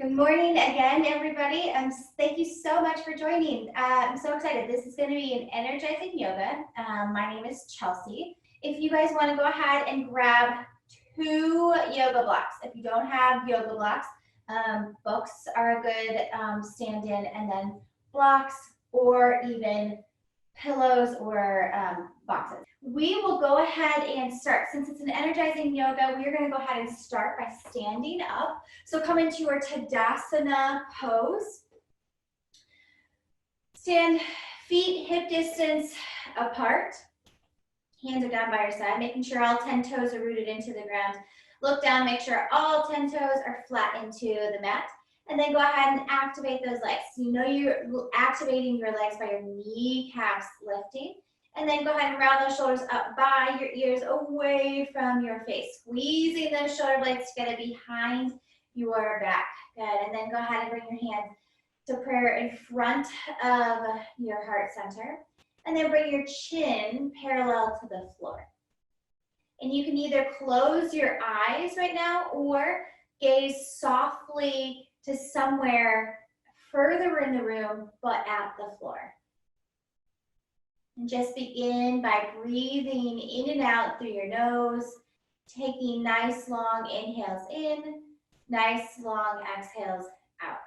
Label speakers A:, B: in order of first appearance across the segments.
A: Good morning again, everybody. Thank you so much for joining. I'm so excited. This is going to be an energizing yoga. My name is Chelsea. If you guys want to go ahead and grab 2 yoga blocks, if you don't have yoga blocks, books are a good stand-in, and then blocks or even pillows or boxes. We will go ahead and start. Since it's an energizing yoga, we're going to go ahead and start by standing up. So come into your Tadasana pose. Stand feet hip distance apart. Hands are down by your side, making sure all 10 toes are rooted into the ground. Look down, make sure all 10 toes are flat into the mat. And then go ahead and activate those legs. So you know you're activating your legs by your kneecaps lifting. And then go ahead and round those shoulders up by your ears, away from your face. Squeezing those shoulder blades together behind your back. Good. And then go ahead and bring your hands to prayer in front of your heart center. And then bring your chin parallel to the floor. And you can either close your eyes right now or gaze softly to somewhere further in the room, but at the floor. And just begin by breathing in and out through your nose, taking nice long inhales in, nice long exhales out.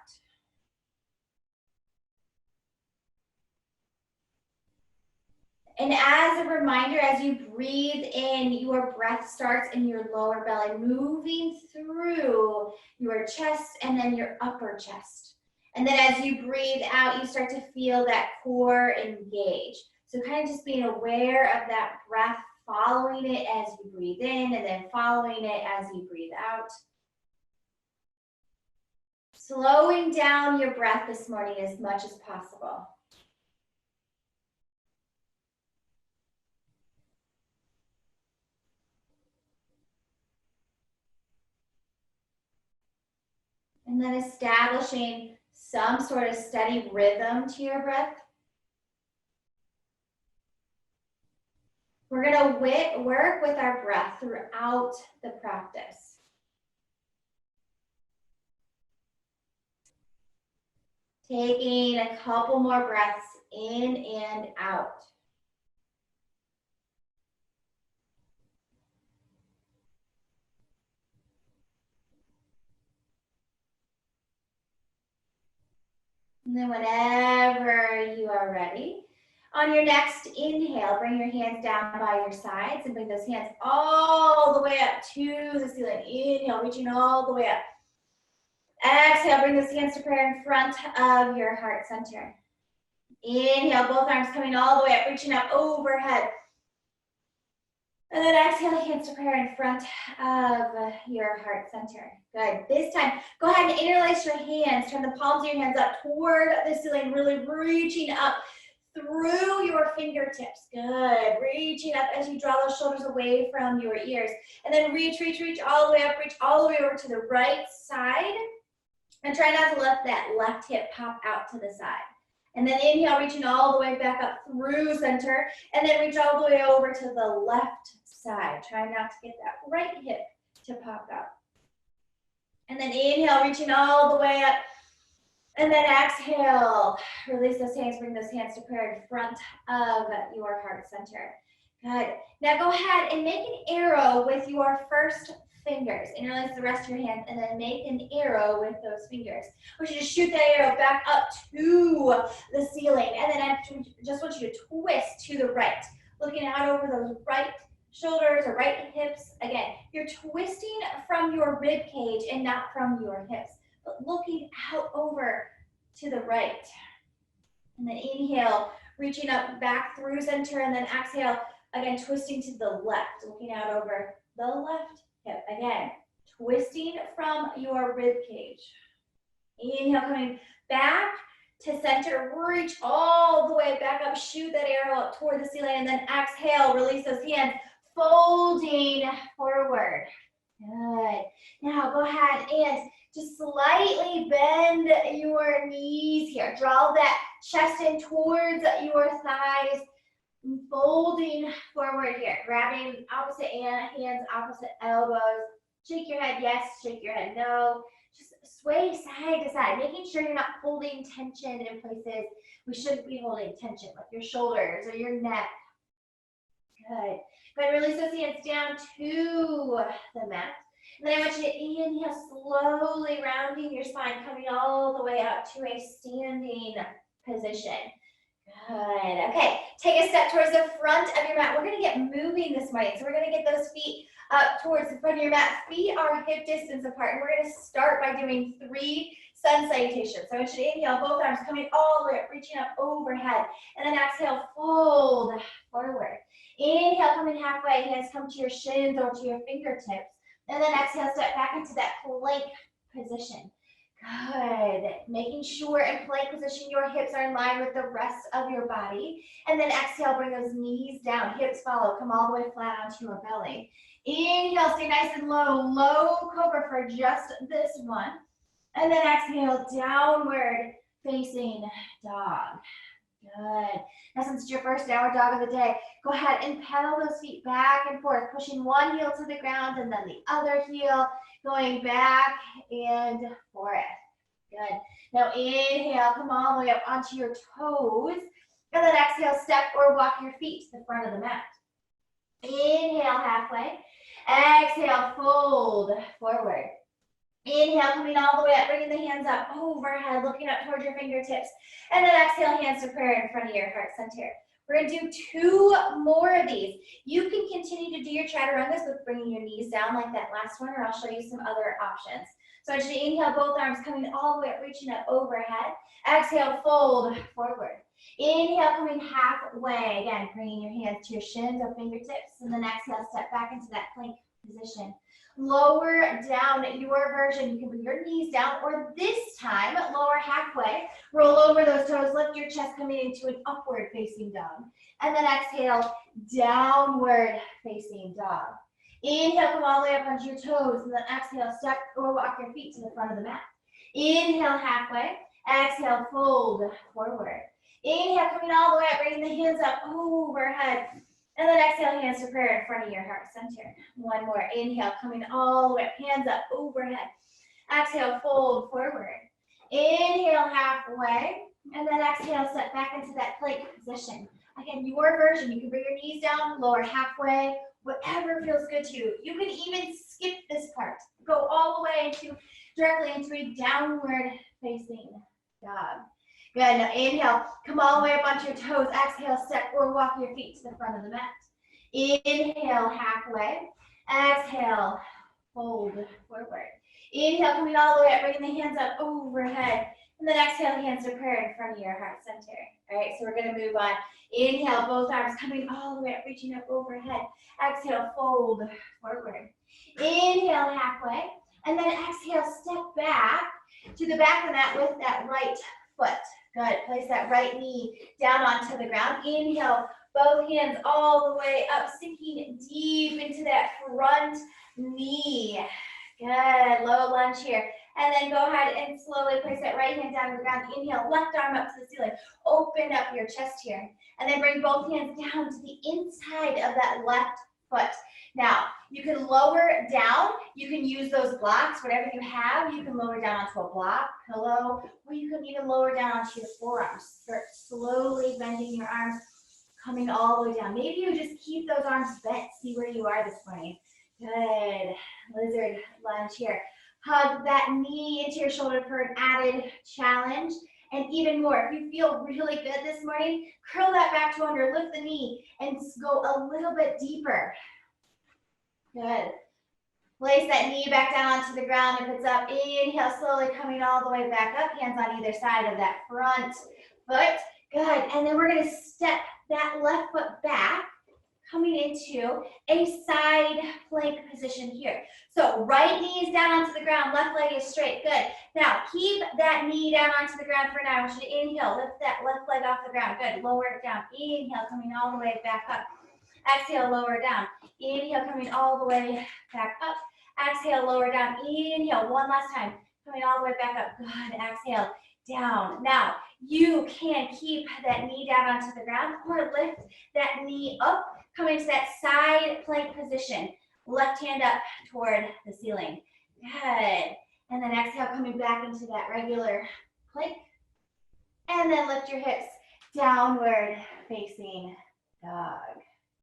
A: And as a reminder, as you breathe in, your breath starts in your lower belly, moving through your chest and then your upper chest. And then as you breathe out, you start to feel that core engage. So kind of just being aware of that breath, following it as you breathe in and then following it as you breathe out. Slowing down your breath this morning as much as possible. And then establishing some sort of steady rhythm to your breath. We're going to work with our breath throughout the practice. Taking a couple more breaths in and out. And then whenever you are ready, on your next inhale, bring your hands down by your sides and bring those hands all the way up to the ceiling. Inhale, reaching all the way up. Exhale, bring those hands to prayer in front of your heart center. Inhale, both arms coming all the way up, reaching up overhead. And then exhale, hands to prayer in front of your heart center. Good. This time, go ahead and interlace your hands. Turn the palms of your hands up toward the ceiling, really reaching up through your fingertips. Good. Reaching up as you draw those shoulders away from your ears. And then reach all the way up, reach all the way over to the right side. And try not to let that left hip pop out to the side. And then inhale, reaching all the way back up through center. And then reach all the way over to the left side. Try not to get that right hip to pop out. And then inhale, reaching all the way up. And then exhale, release those hands, bring those hands to prayer in front of your heart center. Good. Now go ahead and make an arrow with your first fingers. Interlace the rest of your hands and then make an arrow with those fingers. I want you to shoot that arrow back up to the ceiling. And then I just want you to twist to the right. Looking out over those right shoulders or right hips. Again, you're twisting from your rib cage and not from your hips, but looking out over to the right. And then inhale, reaching up back through center, and then exhale, again, twisting to the left, looking out over the left hip. Again, twisting from your rib cage. Inhale, coming back to center, reach all the way back up, shoot that arrow up toward the ceiling, and then exhale, release those hands, folding forward. Good. Now go ahead and just slightly bend your knees here. Draw that chest in towards your thighs, folding forward here. Grabbing opposite hands, opposite elbows. Shake your head yes, shake your head no. just sway side to side, making sure you're not holding tension in places we shouldn't be holding tension, like your shoulders or your neck. Good. Go ahead, release those hands down to the mat. And then I want you to inhale, slowly rounding your spine, coming all the way up to a standing position. Good. Okay, take a step towards the front of your mat. We're going to get moving this morning. So we're going to get those feet up towards the front of your mat. Feet are hip distance apart. And we're going to start by doing 3 sun salutations. So I want you to inhale, both arms coming all the way up, reaching up overhead. And then exhale, fold forward. Inhale, coming halfway. Hands come to your shins or to your fingertips. And then exhale, step back into that plank position. Good. Making sure in plank position your hips are in line with the rest of your body. And then exhale, bring those knees down. Hips follow. Come all the way flat onto your belly. Inhale, stay nice and low. Low cobra for just this one. And then exhale, downward facing dog. Good. Now, since it's your first downward dog of the day, go ahead and pedal those feet back and forth, pushing one heel to the ground and then the other heel, going back and forth. Good. Now, inhale, come all the way up onto your toes. And then exhale, step or walk your feet to the front of the mat. Inhale, halfway. Exhale, fold forward. Inhale, coming all the way up, bringing the hands up overhead, looking up towards your fingertips. And then exhale, hands to prayer in front of your heart center. We're going to do 2 more of these. You can continue to do your chaturangas with bringing your knees down like that last one, or I'll show you some other options. So I want you to inhale, both arms coming all the way up, reaching up overhead. Exhale, fold forward. Inhale, coming halfway. Again, bringing your hands to your shins or fingertips. And then exhale, step back into that plank position. Lower down your version. You can bring your knees down, or this time, lower halfway. Roll over those toes, lift your chest, coming into an upward facing dog. And then exhale, downward facing dog. Inhale, come all the way up onto your toes, and then exhale, step or walk your feet to the front of the mat. Inhale, halfway. Exhale, fold forward. Inhale, coming all the way up, bringing the hands up overhead. And then exhale, hands to prayer in front of your heart center. One more. Inhale, coming all the way up, hands up overhead. Exhale, fold forward. Inhale, halfway. And then exhale, step back into that plank position. Again, your version. You can bring your knees down, lower halfway, whatever feels good to you. You can even skip this part. Go all the way directly into a downward facing dog. Good. Now inhale, come all the way up onto your toes. Exhale, step or walk your feet to the front of the mat. Inhale, halfway. Exhale, fold forward. Inhale, coming all the way up, bringing the hands up overhead. And then exhale, hands to prayer in front of your heart center. All right, so we're going to move on. Inhale, both arms coming all the way up, reaching up overhead. Exhale, fold forward. Inhale, halfway. And then exhale, step back to the back of the mat with that right foot. Good. Place that right knee down onto the ground. Inhale, both hands all the way up, sinking deep into that front knee. Good. Low lunge here. And then go ahead and slowly place that right hand down to the ground. Inhale, left arm up to the ceiling. Open up your chest here. And then bring both hands down to the inside of that left foot. Now, you can lower down. You can use those blocks, whatever you have. You can lower down onto a block, pillow, or you can even lower down onto your forearms. Start slowly bending your arms, coming all the way down. Maybe you just keep those arms bent. See where you are this morning. Good. Lizard lunge here. Hug that knee into your shoulder for an added challenge. And even more, if you feel really good this morning, curl that back toe under, lift the knee, and go a little bit deeper. Good. Place that knee back down onto the ground if it's up. Inhale, slowly coming all the way back up. Hands on either side of that front foot. Good. And then we're going to step that left foot back, coming into a side plank position here. So right knee is down onto the ground, left leg is straight. Good. Now keep that knee down onto the ground for now. I want you to inhale, lift that left leg off the ground. Good. Lower it down. Inhale, coming all the way back up. Exhale, lower down. Inhale, coming all the way back up. Exhale, lower down. Inhale, one last time. Coming all the way back up. Good. Exhale, down. Now, you can keep that knee down onto the ground or lift that knee up, coming to that side plank position. Left hand up toward the ceiling. Good. And then exhale, coming back into that regular plank. And then lift your hips, downward facing dog.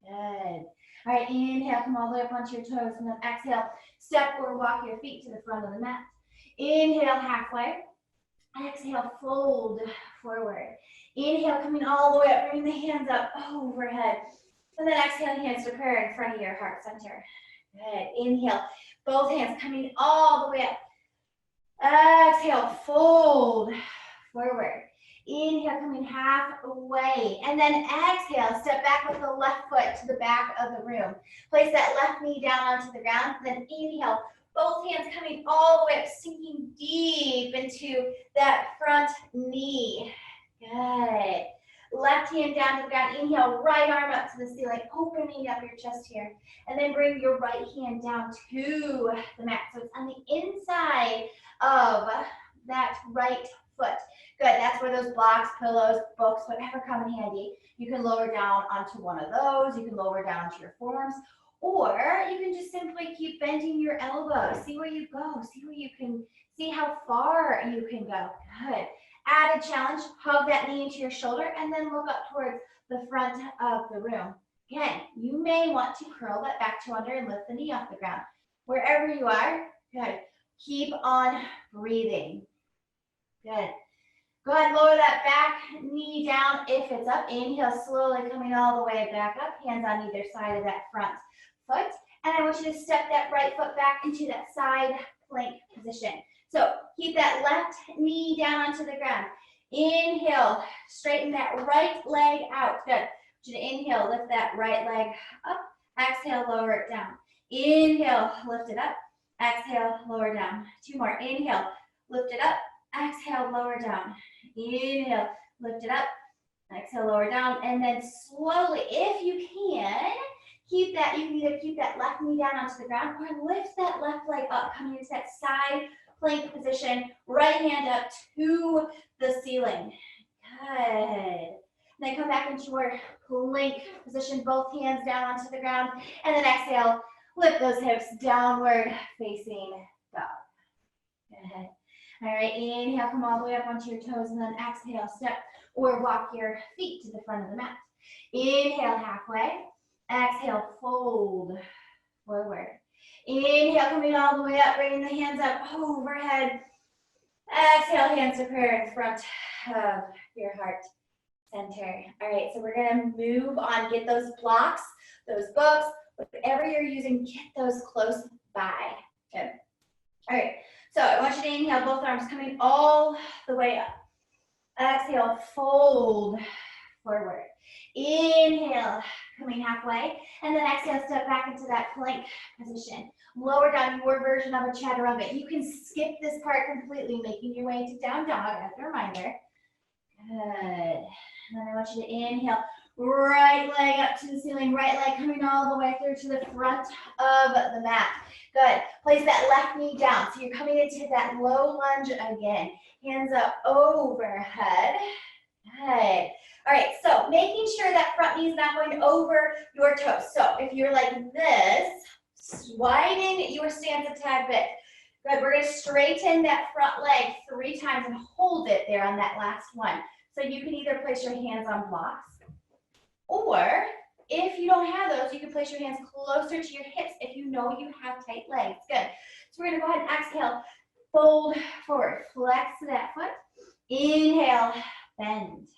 A: Good. All right, inhale, come all the way up onto your toes, and then exhale, step or walk your feet to the front of the mat. Inhale, halfway. Exhale, fold forward. Inhale, coming all the way up, bring the hands up overhead. And then exhale, hands to prayer in front of your heart center. Good. Inhale, both hands coming all the way up. Exhale, fold forward. Inhale, coming halfway. And then exhale, step back with the left foot to the back of the room. Place that left knee down onto the ground. Then inhale, both hands coming all the way up, sinking deep into that front knee. Good. Left hand down to the ground. Inhale, right arm up to the ceiling, opening up your chest here. And then bring your right hand down to the mat. So it's on the inside of that right foot. Good, that's where those blocks, pillows, books, whatever come in handy. You can lower down onto one of those. You can lower down to your forearms. Or you can just simply keep bending your elbows. See where you go. See where you can, see how far you can go. Good. Added challenge, hug that knee into your shoulder and then look up towards the front of the room. Again, you may want to curl that back toe under and lift the knee off the ground. Wherever you are, good. Keep on breathing. Good. Go ahead, lower that back knee down if it's up. Inhale, slowly coming all the way back up. Hands on either side of that front foot. And I want you to step that right foot back into that side plank position. So keep that left knee down onto the ground. Inhale, straighten that right leg out. Good. I want you to inhale, lift that right leg up. Exhale, lower it down. Inhale, lift it up. Exhale, lower down. Two more. Inhale, lift it up. Exhale, lower down. Inhale, lift it up. Exhale, lower down. And then slowly, if you can, keep that, you can either keep that left knee down onto the ground or lift that left leg up, coming into that side plank position. Right hand up to the ceiling. Good. Then come back into your plank position, both hands down onto the ground. And then exhale, lift those hips downward facing dog. Good. All right, inhale, come all the way up onto your toes, and then exhale, step or walk your feet to the front of the mat. Inhale, halfway. Exhale, fold forward. Inhale, coming all the way up, bringing the hands up overhead. Exhale, hands to prayer in front of your heart center. All right, so we're gonna move on. Get those blocks, those books, whatever you're using, get those close by. Good. All right. So I want you to inhale, both arms coming all the way up. Exhale, fold forward. Inhale, coming halfway. And then exhale, step back into that plank position. Lower down, your version of a chaturanga. You can skip this part completely, making your way into down dog as a reminder. Good. And then I want you to inhale, right leg up to the ceiling, right leg coming all the way through to the front of the mat. Good. Place that left knee down. So you're coming into that low lunge again. Hands up overhead. Good. All right, so making sure that front knee is not going over your toes. So if you're like this, widen your stance a tad bit. Good, we're gonna straighten that front leg 3 times and hold it there on that last one. So you can either place your hands on blocks, or if you don't have those, you can place your hands closer to your hips if you know you have tight legs. Good. So we're gonna go ahead and exhale, fold forward, flex that foot. Inhale, bend.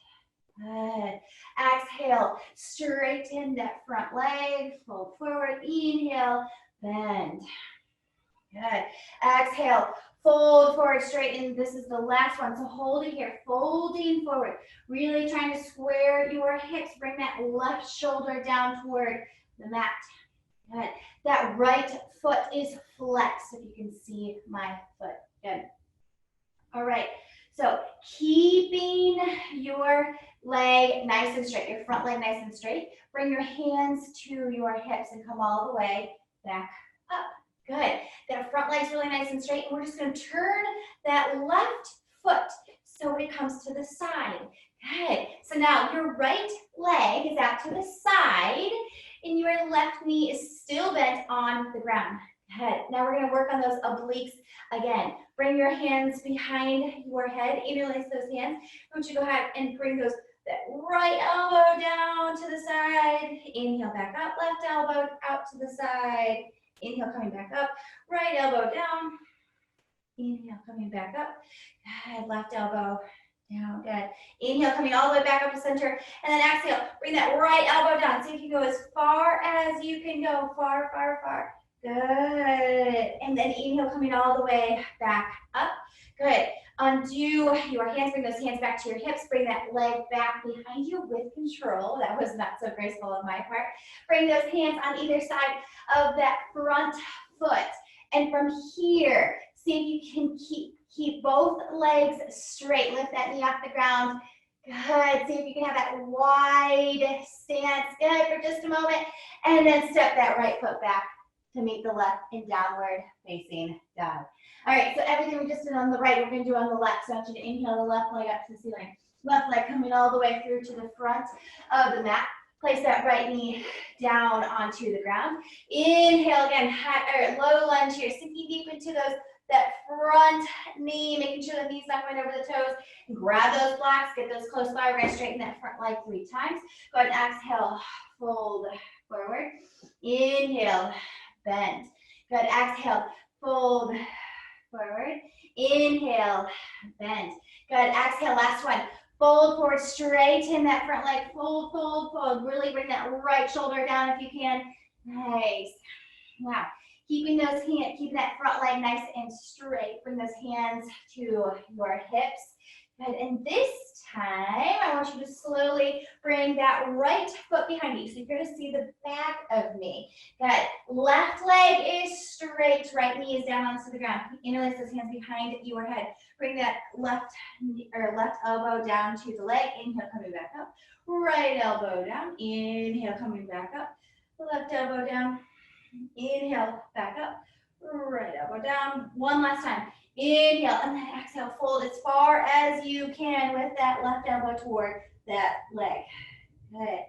A: Good. Exhale, straighten that front leg, fold forward. Inhale, bend. Good. Exhale, fold forward, straighten. This is the last one, so hold it here, folding forward. Really trying to square your hips. Bring that left shoulder down toward the mat. Good. That right foot is flexed, if you can see my foot. Good. All right, so keeping your leg nice and straight, your front leg nice and straight. Bring your hands to your hips and come all the way back up. Good. That front leg's really nice and straight. And we're just going to turn that left foot so it comes to the side. Good. So now your right leg is out to the side and your left knee is still bent on the ground. Good. Now we're going to work on those obliques again. Bring your hands behind your head. Interlace those hands. I want you to go ahead and bring that right elbow down to the side. Inhale, back up. Left elbow out to the side. Inhale, coming back up. Right elbow down. Inhale, coming back up. Good. Left elbow down. Good. Inhale, coming all the way back up to center. And then exhale. Bring that right elbow down. So you can go as far as you can go. Far, far, far. Good. And then inhale, coming all the way back up. Good. Undo your hands. Bring those hands back to your hips. Bring that leg back behind you with control. That was not so graceful on my part. Bring those hands on either side of that front foot. And from here, see if you can keep both legs straight. Lift that knee off the ground. Good. See if you can have that wide stance. Good for just a moment. And then step that right foot back to meet the left in downward facing dog. All right, so everything we just did on the right, we're going to do on the left. So I want you to inhale the left leg up to the ceiling. Left leg coming all the way through to the front of the mat. Place that right knee down onto the ground. Inhale again, high, or low lunge here. Sinking deep into that front knee, making sure the knee's not going over the toes. Grab those blocks, get those close by. We're going to straighten that front leg 3 times. Go ahead and exhale, fold forward. Inhale, bend. Good. Exhale, fold forward. Inhale, bend. Good. Exhale, last one. Fold forward, straighten that front leg. Fold, fold, fold. Really bring that right shoulder down if you can. Nice. Wow. Keeping that front leg nice and straight. Bring those hands to your hips. Good. And this time, I want you to slowly bring that right foot behind you. So you're going to see the back of me. Good. Left leg is straight. Right knee is down onto the ground. Interlace those hands behind your head. Bring that left elbow down to the leg. Inhale, coming back up. Right elbow down. Inhale, coming back up. Left elbow down. Inhale, back up. Right elbow down. One last time. Inhale, and then exhale, fold as far as you can with that left elbow toward that leg. Good.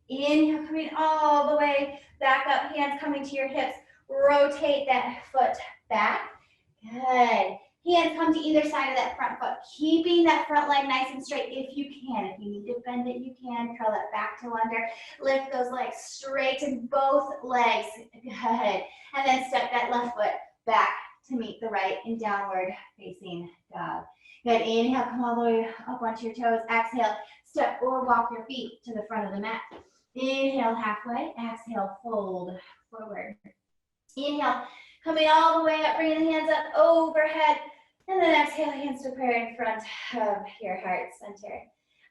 A: Inhale, coming all the way back up, hands coming to your hips. Rotate that foot back. Good. Hands come to either side of that front foot, keeping that front leg nice and straight if you can. If you need to bend it, you can. Curl that back to under. Lift those legs straight in both legs. Good. And then step that left foot back to meet the right in downward facing dog. Good. Inhale, come all the way up onto your toes. Exhale, step or walk your feet to the front of the mat. Inhale, halfway. Exhale, fold forward. Inhale, coming all the way up, bringing the hands up overhead. And then exhale, hands to prayer in front of your heart center.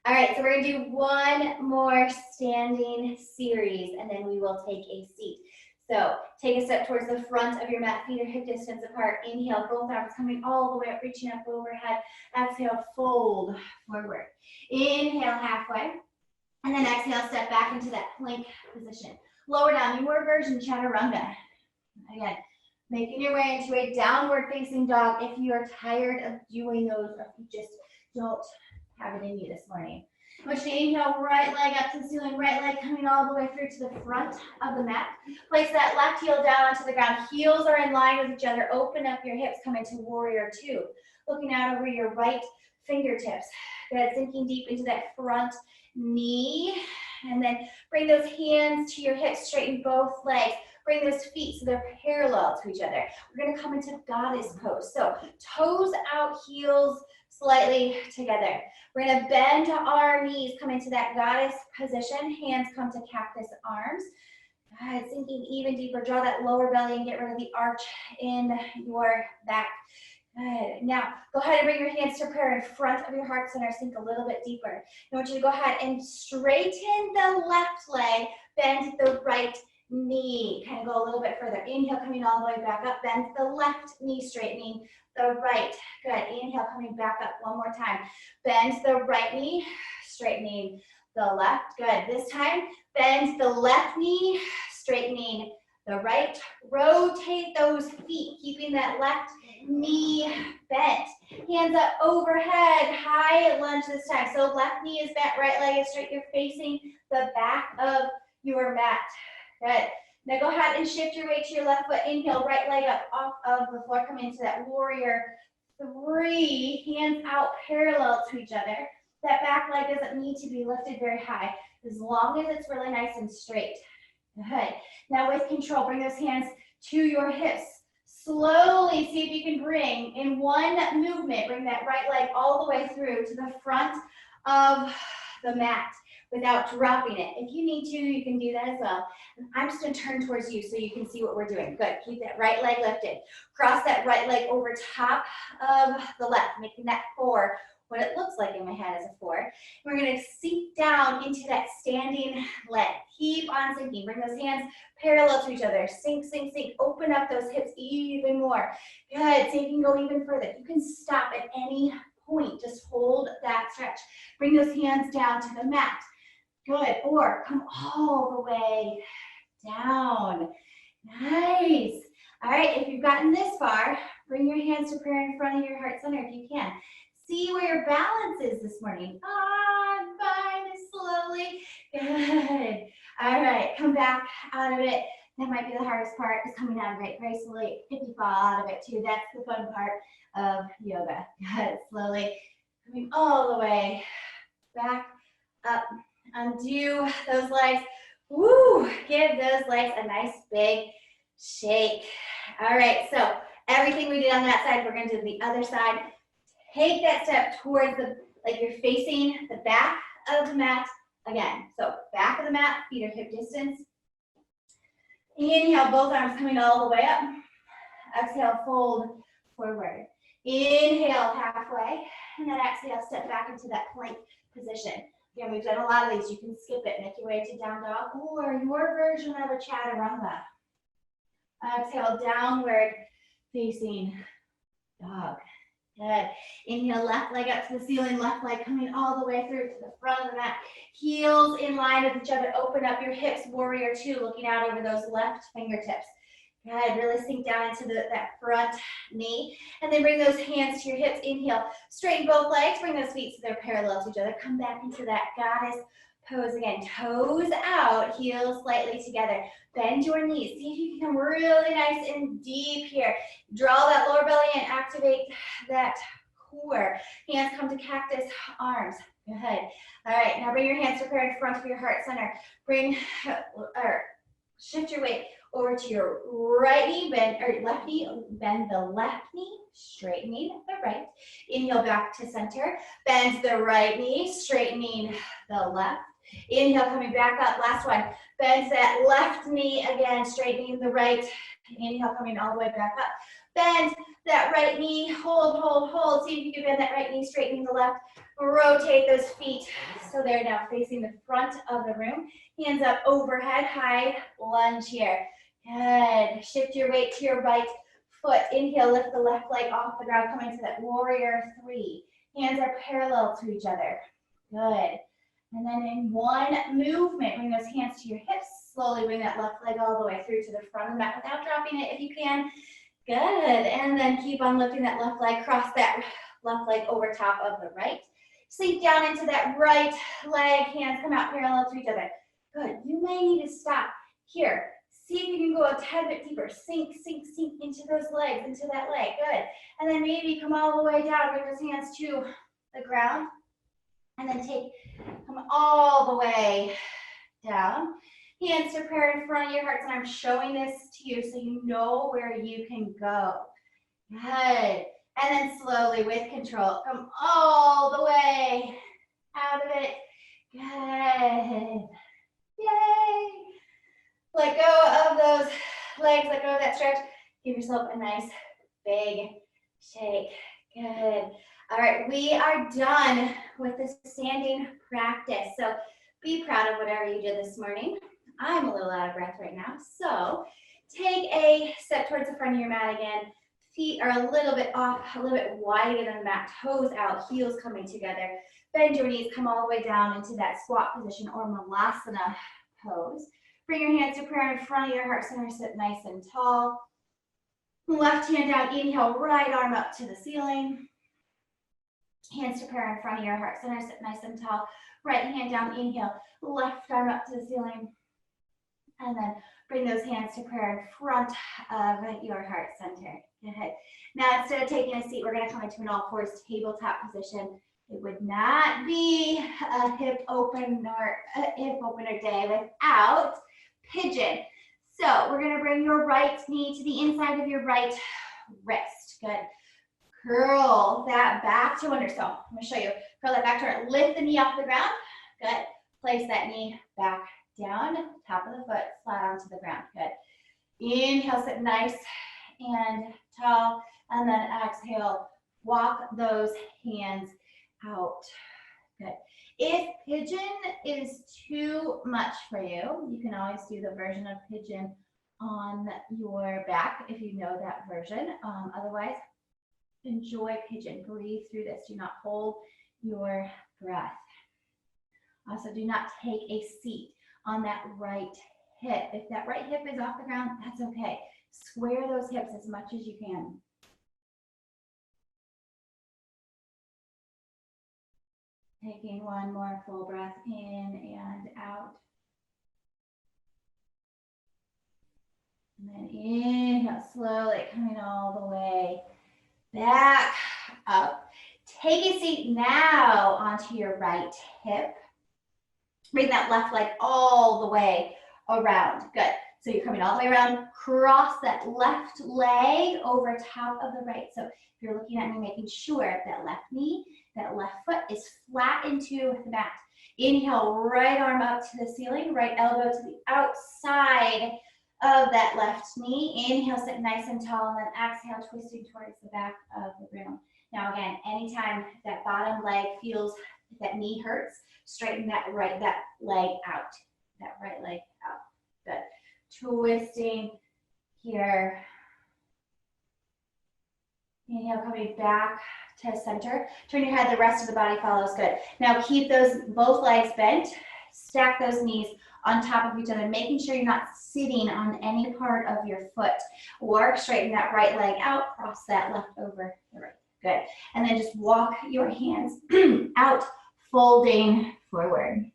A: All right, so we're going to do one more standing series, and then we will take a seat. So take a step towards the front of your mat, feet are hip distance apart. Inhale, both arms coming all the way up, reaching up overhead. Exhale, fold forward. Inhale, halfway. And then exhale, step back into that plank position. Lower down, your version, chaturanga. Again, making your way into a downward facing dog if you are tired of doing those or if you just don't have it in you this morning. I want you to inhale, right leg up to the ceiling, right leg coming all the way through to the front of the mat. Place that left heel down onto the ground. Heels are in line with each other. Open up your hips, come into warrior 2. Looking out over your right fingertips. Good, sinking deep into that front knee. And then bring those hands to your hips, straighten both legs. Bring those feet so they're parallel to each other. We're going to come into goddess pose. So toes out, heels slightly together. We're going to bend our knees, come into that goddess position. Hands come to cactus arms. Good, sinking even deeper. Draw that lower belly and get rid of the arch in your back. Good. Now, go ahead and bring your hands to prayer in front of your heart center. Sink a little bit deeper. I want you to go ahead and straighten the left leg. Bend the right knee. Kind of go a little bit further. Inhale, coming all the way back up. Bend the left knee, straightening the right. Good. Inhale, coming back up one more time. Bend the right knee, straightening the left. Good. This time, bend the left knee, straightening the right. Rotate those feet, keeping that left knee bent. Hands up overhead, high lunge this time. So left knee is bent, right leg is straight. You're facing the back of your mat. Good. Now go ahead and shift your weight to your left foot. Inhale, right leg up off of the floor. Come into that warrior three. Hands out parallel to each other. That back leg doesn't need to be lifted very high, as long as it's really nice and straight. Good. Now with control, bring those hands to your hips. Slowly see if you can bring, in one movement, bring that right leg all the way through to the front of the mat without dropping it. If you need to, you can do that as well. I'm just going to turn towards you so you can see what we're doing. Good. Keep that right leg lifted. Cross that right leg over top of the left, making that four. What it looks like in my head is a four. We're going to sink down into that standing leg. Keep on sinking. Bring those hands parallel to each other. Sink, sink, sink. Open up those hips even more. Good. So you can go even further. You can stop at any point. Just hold that stretch. Bring those hands down to the mat. Good. Or come all the way down. Nice. All right. If you've gotten this far, bring your hands to prayer in front of your heart center if you can. See where your balance is this morning. On, find it slowly. Good. All right, come back out of it. That might be the hardest part, is coming out of it very slowly. If you fall out of it too, that's the fun part of yoga. Good. Slowly coming all the way back up. Undo those legs. Woo! Give those legs a nice big shake. All right, so everything we did on that side, we're going to do the other side. Take that step towards like you're facing the back of the mat again. So back of the mat, feet are hip distance. Inhale, both arms coming all the way up. Exhale, fold forward. Inhale, halfway. And then exhale, step back into that plank position. Again, we've done a lot of these. You can skip it, make your way to down dog or your version of a chaturanga. Exhale, downward facing dog. Good. Inhale, left leg up to the ceiling, left leg coming all the way through to the front of the mat. Heels in line with each other. Open up your hips, warrior two, looking out over those left fingertips. Good. Really sink down into that front knee. And then bring those hands to your hips. Inhale, straighten both legs. Bring those feet so they're parallel to each other. Come back into that goddess pose again. Toes out, heels slightly together. Bend your knees. See if you can come really nice and deep here. Draw that lower belly and activate that core. Hands come to cactus, arms. Good. All right, now bring your hands to prayer in front of your heart center. Shift your weight over to your right knee, left knee, bend the left knee, straightening the right. Inhale back to center. Bend the right knee, straightening the left. Inhale, coming back up. Last one. Bend that left knee again, straightening the right. Inhale, coming all the way back up. Bend that right knee. Hold, hold, hold. See if you can bend that right knee, straightening the left. Rotate those feet so they're now facing the front of the room. Hands up overhead, high lunge here. Good. Shift your weight to your right foot. Inhale, lift the left leg off the ground, coming to that warrior three. Hands are parallel to each other. Good. And then in one movement, bring those hands to your hips. Slowly bring that left leg all the way through to the front of the mat without dropping it if you can. Good. And then keep on lifting that left leg. Cross that left leg over top of the right. Sink down into that right leg. Hands come out parallel to each other. Good. You may need to stop here. See if you can go a tad bit deeper. Sink, sink, sink into those legs, into that leg. Good. And then maybe come all the way down. Bring those hands to the ground. And then come all the way down. Hands to prayer in front of your heart. And I'm showing this to you so you know where you can go. Good. And then slowly with control, come all the way out of it. Good. Yay. Let go of those legs. Let go of that stretch. Give yourself a nice big shake. Good. All right, we are done with this standing practice. So be proud of whatever you did this morning. I'm a little out of breath right now. So take a step towards the front of your mat again. Feet are a little bit off, a little bit wider than the mat. Toes out, heels coming together. Bend your knees, come all the way down into that squat position or malasana pose. Bring your hands to prayer in front of your heart center. Sit nice and tall. Left hand down, inhale, right arm up to the ceiling. Hands to prayer in front of your heart center, sit nice and tall. Right hand down, inhale, left arm up to the ceiling. And then Bring those hands to prayer in front of your heart center. Good. Now, instead of taking a seat, we're going to come into an all fours tabletop position. It would not be a hip opener day without pigeon. So we're going to bring your right knee to the inside of your right wrist. Good. Curl that back to under. So I'm going to show you. Curl that back to under. Lift the knee off the ground. Good. Place that knee back down. Top of the foot flat onto the ground. Good. Inhale, sit nice and tall. And then exhale, walk those hands out. Good. If pigeon is too much for you, you can always do the version of pigeon on your back if you know that version. Otherwise, enjoy pigeon. Breathe through this. Do not hold your breath. Also, do not take a seat on that right hip. If that right hip is off the ground, that's okay. Square those hips as much as you can. Taking one more full breath in and out. And then inhale, slowly coming all the way back up. Take a seat now onto your right hip. Bring that left leg all the way around. Good. So you're coming all the way around. Cross that left leg over top of the right. So if you're looking at me, making sure that left knee, that left foot is flat into the mat. Inhale, right arm up to the ceiling, right elbow to the outside of that left knee. Inhale, sit nice and tall, and then exhale, twisting towards the back of the room. Now again, anytime that bottom leg feels that knee hurts, straighten that leg out. That right leg out. Good. Twisting here. Inhale, coming back to center. Turn your head, the rest of the body follows. Good. Now keep those both legs bent. Stack those knees on top of each other, making sure you're not sitting on any part of your foot. Or straighten that right leg out, cross that left over the right. Good. And then just walk your hands out, folding forward.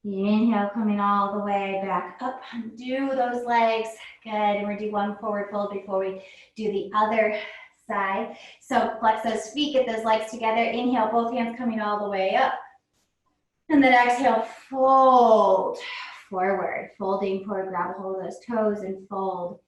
A: Inhale, coming all the way back up. Do those legs. Good. And we're going to do one forward fold before we do the other side. So flex those feet, get those legs together. Inhale, both hands coming all the way up. And then exhale, fold forward. Folding forward, grab a hold of those toes and fold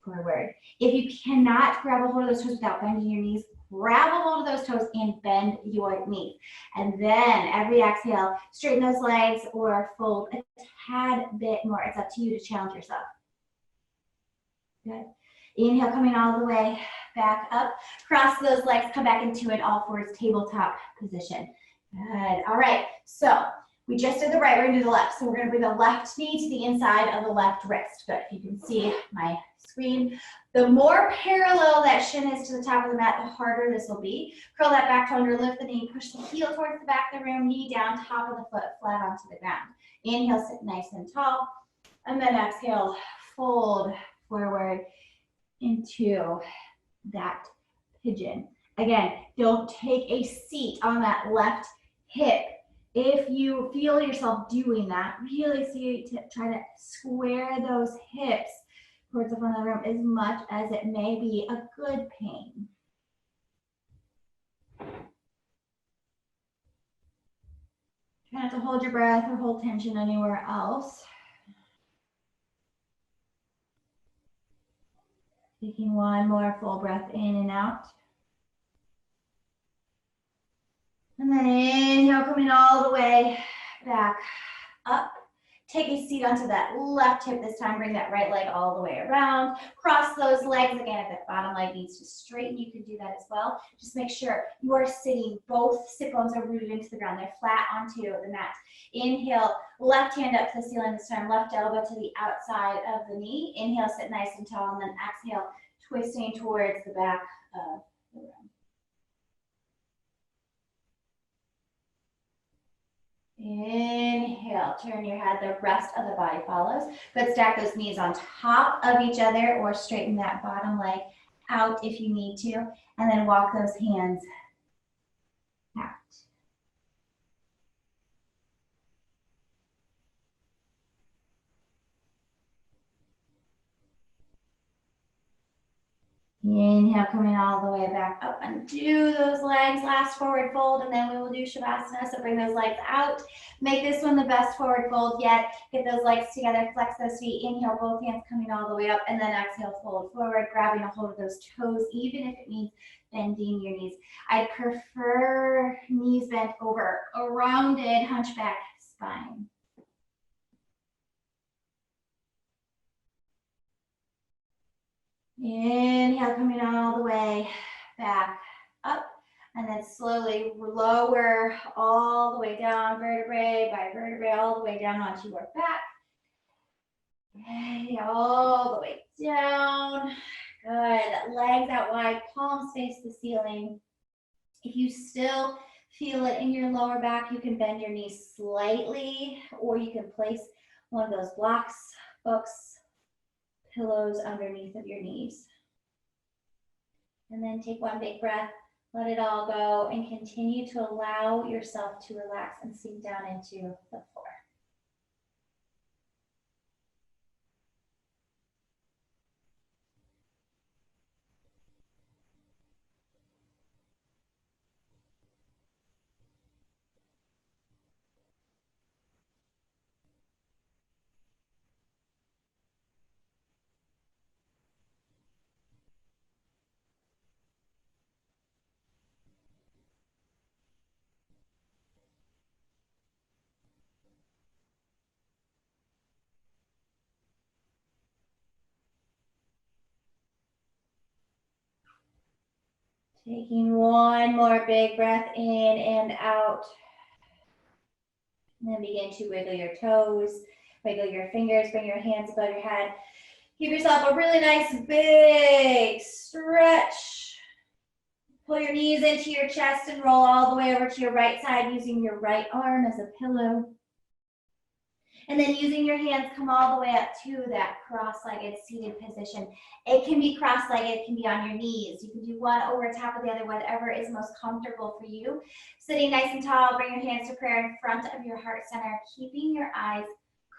A: forward. If you cannot grab a hold of those toes without bending your knees, grab a hold of those toes and bend your knees. And then every exhale, straighten those legs or fold a tad bit more. It's up to you to challenge yourself. Good. Inhale, coming all the way back up. Cross those legs, come back into an all fours tabletop position. Good. All right. So we just did the right, we're going to do the left. So we're going to bring the left knee to the inside of the left wrist. Good. If you can see my screen. The more parallel that shin is to the top of the mat, the harder this will be. Curl that back toe under, lift the knee, push the heel towards the back of the room, knee down, top of the foot, flat onto the ground. Inhale, sit nice and tall. And then exhale, fold forward into that pigeon. Again, don't take a seat on that left hip. If you feel yourself doing that, really try to square those hips towards the front of the room as much as it may be a good pain. Try not to hold your breath or hold tension anywhere else. Taking one more full breath in and out. And then inhale, coming all the way back up. Take a seat onto that left hip this time. Bring that right leg all the way around. Cross those legs. Again, if that bottom leg needs to straighten, you can do that as well. Just make sure you are sitting, both sit bones are rooted into the ground. They're flat onto the mat. Inhale, left hand up to the ceiling this time. Left elbow to the outside of the knee. Inhale, sit nice and tall. And then exhale, twisting towards the back of the room. Inhale, turn your head, the rest of the body follows. Good, stack those knees on top of each other or straighten that bottom leg out if you need to. And then walk those hands out. Inhale, coming all the way back up. Undo those legs, last forward fold, and then we will do Shavasana. So bring those legs out. Make this one the best forward fold yet. Get those legs together, flex those feet. Inhale, both hands coming all the way up, and then exhale, fold forward, grabbing a hold of those toes, even if it means bending your knees. I prefer knees bent over a rounded hunchback spine. Inhale, coming all the way back up, and then slowly lower all the way down, vertebrae by vertebrae, all the way down onto your back. Okay, all the way down. Good. Legs out wide, palms face the ceiling. If you still feel it in your lower back, you can bend your knees slightly, or you can place one of those blocks, books, pillows underneath of your knees. And then take one big breath, let it all go, and continue to allow yourself to relax and sink down into the floor. Taking one more big breath in and out. And then begin to wiggle your toes, wiggle your fingers, bring your hands above your head. Give yourself a really nice big stretch. Pull your knees into your chest and roll all the way over to your right side using your right arm as a pillow. And then using your hands, come all the way up to that cross-legged seated position. It can be cross-legged, it can be on your knees. You can do one over top of the other, whatever is most comfortable for you. Sitting nice and tall, bring your hands to prayer in front of your heart center, keeping your eyes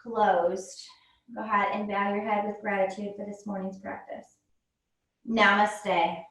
A: closed. Go ahead and bow your head with gratitude for this morning's practice. Namaste.